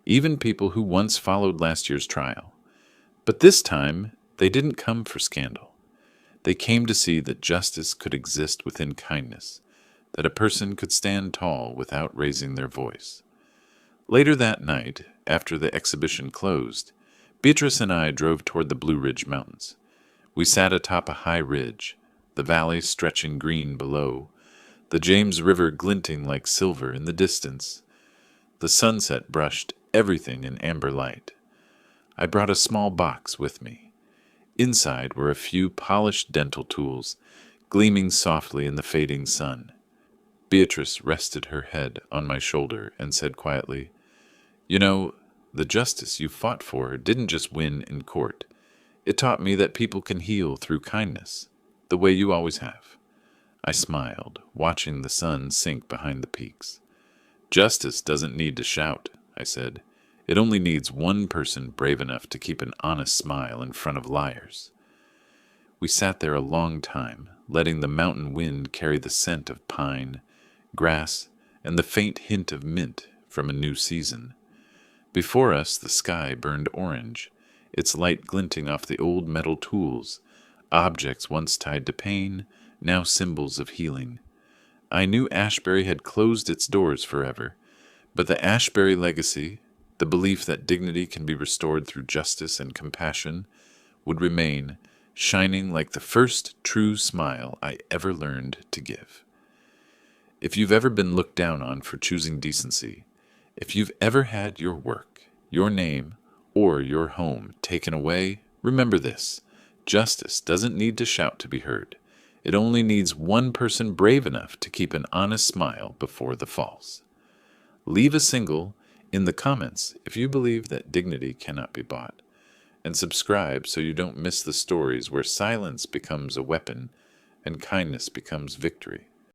even people who once followed last year's trial. But this time, they didn't come for scandal. They came to see that justice could exist within kindness, that a person could stand tall without raising their voice. Later that night, after the exhibition closed, Beatrice and I drove toward the Blue Ridge Mountains. We sat atop a high ridge, the valley stretching green below, the James River glinting like silver in the distance. The sunset brushed everything in amber light. I brought a small box with me. Inside were a few polished dental tools, gleaming softly in the fading sun. Beatrice rested her head on my shoulder and said quietly, "You know, The justice you fought for didn't just win in court. It taught me that people can heal through kindness, the way you always have. I smiled, watching the sun sink behind the peaks. Justice doesn't need to shout, I said. It only needs one person brave enough to keep an honest smile in front of liars. We sat there a long time, letting the mountain wind carry the scent of pine, grass, and the faint hint of mint from a new season. Before us, the sky burned orange, its light glinting off the old metal tools, objects once tied to pain, now symbols of healing. I knew Ashbury had closed its doors forever, but the Ashbury legacy, the belief that dignity can be restored through justice and compassion, would remain, shining like the first true smile I ever learned to give. If you've ever been looked down on for choosing decency, if you've ever had your work, your name, or your home taken away, remember this. Justice doesn't need to shout to be heard. It only needs one person brave enough to keep an honest smile before the false. Leave a single in the comments if you believe that dignity cannot be bought, and subscribe so you don't miss the stories where silence becomes a weapon and kindness becomes victory.